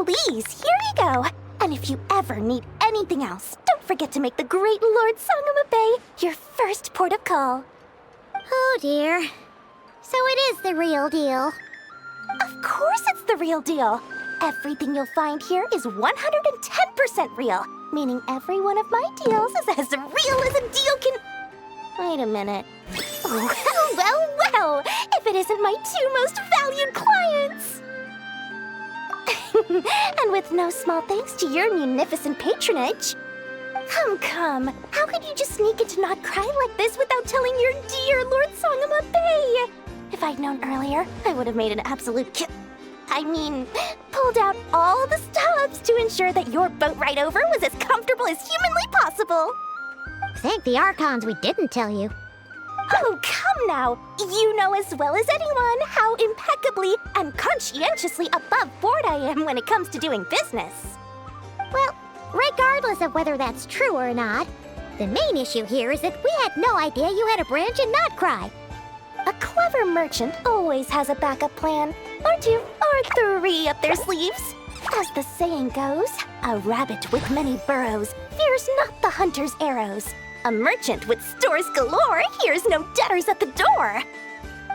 please, here you go. And if you ever need anything else, don't forget to make the great Lord Sangama Bay your first port of call. Oh dear. So it is the real deal. Of course it's the real deal. Everything you'll find here is 110% real, meaning every one of my deals is as real as a deal can... Wait a minute. Well, if it isn't my two most valued clients! And with no small thanks to your munificent patronage. Come. How could you just sneak into Nod-Krai like this without telling your dear Lord Sangama Bay? If I'd known earlier, I would have made an absolute pulled out all the stops to ensure that your boat ride over was as comfortable as humanly possible. Thank the Archons we didn't tell you. Oh, come now! You know as well as anyone how impeccably and conscientiously above board I am when it comes to doing business. Well, regardless of whether that's true or not, the main issue here is that we had no idea you had a branch in Nod-Krai. A clever merchant always has a backup plan, or two, or three up their sleeves. As the saying goes, a rabbit with many burrows fears not the hunter's arrows. A merchant with stores galore hears no debtors at the door.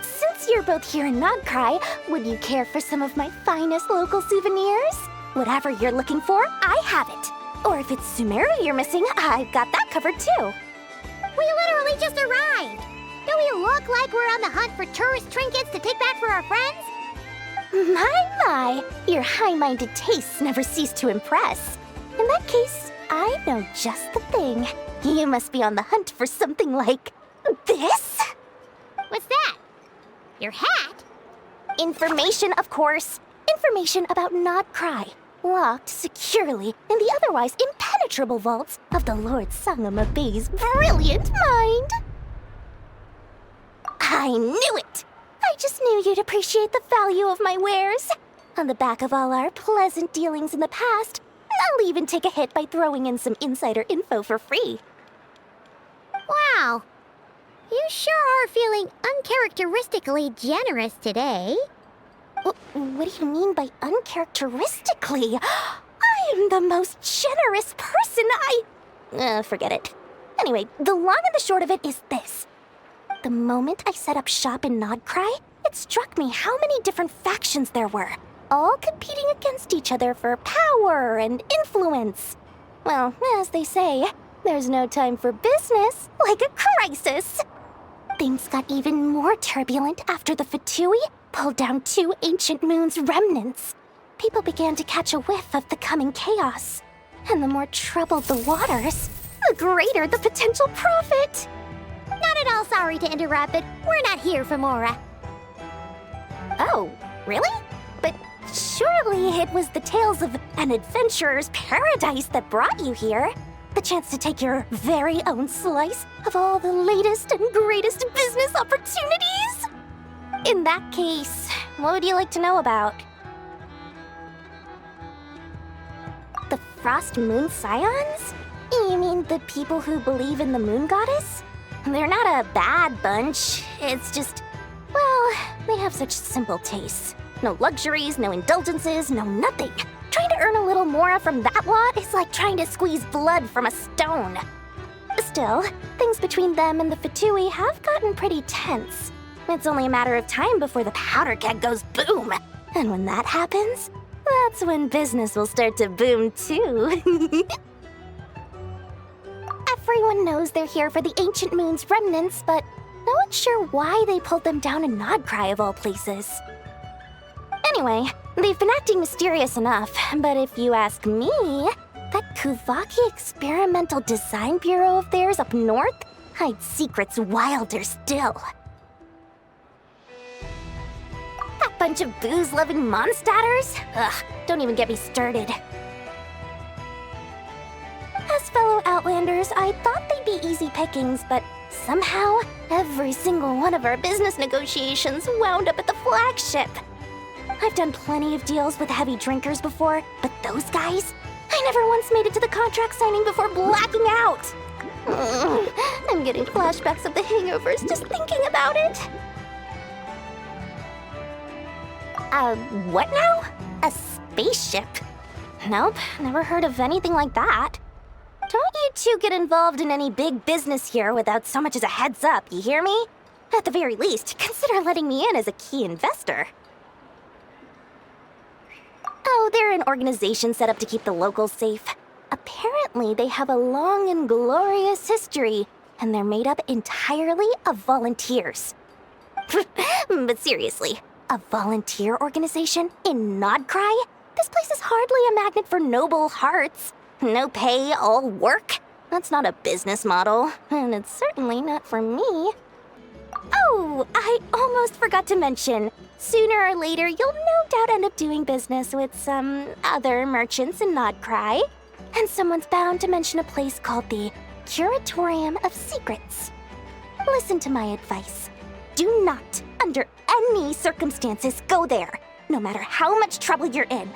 Since you're both here in Nod-Krai, would you care for some of my finest local souvenirs? Whatever you're looking for, I have it. Or if it's Sumeru you're missing, I've got that covered too. We literally just arrived. Do we look like we're on the hunt for tourist trinkets to take back for our friends? My, your high-minded tastes never cease to impress. In that case, I know just the thing. You must be on the hunt for something like this? What's that? Your hat? Information, of course. Information about Nod-Krai, locked securely in the otherwise impenetrable vaults of the Lord Sangama Bay's brilliant mind. I knew it! I just knew you'd appreciate the value of my wares. On the back of all our pleasant dealings in the past, I'll even take a hit by throwing in some insider info for free. Wow. You sure are feeling uncharacteristically generous today. What do you mean by uncharacteristically? I am the most generous person forget it. Anyway, the long and the short of it is this. The moment I set up shop in Nod-Krai, it struck me how many different factions there were, all competing against each other for power and influence. Well, as they say, there's no time for business like a crisis. Things got even more turbulent after the Fatui pulled down 2 ancient moon's remnants. People began to catch a whiff of the coming chaos. And the more troubled the waters, the greater the potential profit. Not at all sorry to interrupt, but we're not here for Mora. Oh, really? But surely it was the tales of an adventurer's paradise that brought you here. The chance to take your very own slice of all the latest and greatest business opportunities? In that case, what would you like to know about? The Frost Moon Scions? You mean the people who believe in the moon goddess? They're not a bad bunch. It's just, well, they have such simple tastes. No luxuries, no indulgences, no nothing. Trying to earn a little more from that lot is like trying to squeeze blood from a stone. Still, things between them and the Fatui have gotten pretty tense. It's only a matter of time before the powder keg goes boom. And when that happens, that's when business will start to boom too. Everyone knows they're here for the Ancient Moon's remnants, but no one's sure why they pulled them down in Nod-Krai of all places. Anyway, they've been acting mysterious enough, but if you ask me, that Kuvaki Experimental Design Bureau of theirs up north hides secrets wilder still. That bunch of booze-loving monsters? Ugh, don't even get me started. As fellow Outlanders, I thought they'd be easy pickings, but somehow, every single one of our business negotiations wound up at the flagship. I've done plenty of deals with heavy drinkers before, but those guys? I never once made it to the contract signing before blacking out. I'm getting flashbacks of the hangovers just thinking about it. What now? A spaceship? Nope, never heard of anything like that. Don't you two get involved in any big business here without so much as a heads up, you hear me? At the very least, consider letting me in as a key investor. Oh, they're an organization set up to keep the locals safe. Apparently, they have a long and glorious history, and they're made up entirely of volunteers. But seriously, a volunteer organization in Nod-Krai? This place is hardly a magnet for noble hearts. No pay, all work. That's not a business model, and it's certainly not for me. Oh, I almost forgot to mention. Sooner or later, you'll no doubt end up doing business with some other merchants in Nod-Krai. And someone's bound to mention a place called the Curatorium of Secrets. Listen to my advice. Do not, under any circumstances, go there, no matter how much trouble you're in.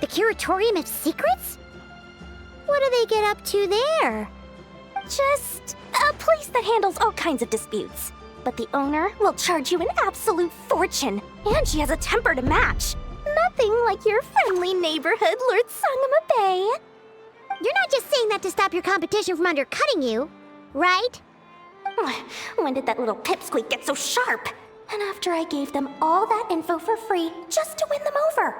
The Curatorium of Secrets? What do they get up to there? Just a place that handles all kinds of disputes. But the owner will charge you an absolute fortune, and she has a temper to match. Nothing like your friendly neighborhood Lord Sangama Bay. You're not just saying that to stop your competition from undercutting you, right? When did that little pipsqueak get so sharp? And after I gave them all that info for free just to win them over.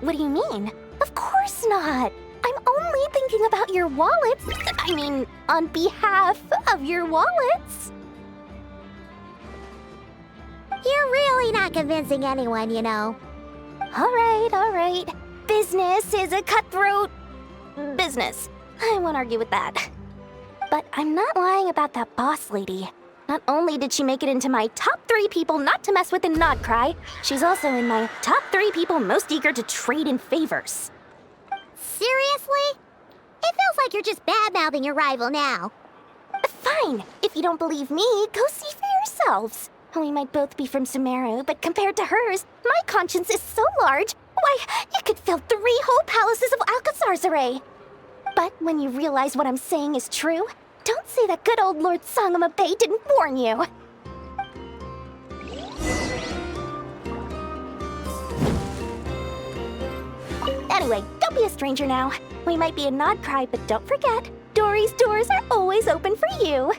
What do you mean? Of course not. I'm only thinking about your wallets. I mean, on behalf of your wallets. You're really not convincing anyone, you know. All right. Business is a cutthroat business. I won't argue with that. But I'm not lying about that boss lady. Not only did she make it into my top 3 people not to mess with in Nod-Krai, she's also in my top 3 people most eager to trade in favors. Seriously? It feels like you're just bad-mouthing your rival now. Fine. If you don't believe me, go see for yourselves. We might both be from Sumeru, but compared to hers, my conscience is so large, why, you could fill 3 whole palaces of Alcazar's array. But when you realize what I'm saying is true, don't say that good old Lord Sangama Bay didn't warn you. Anyway, don't be a stranger now. We might be in Nod-Krai, but don't forget, Dori's doors are always open for you.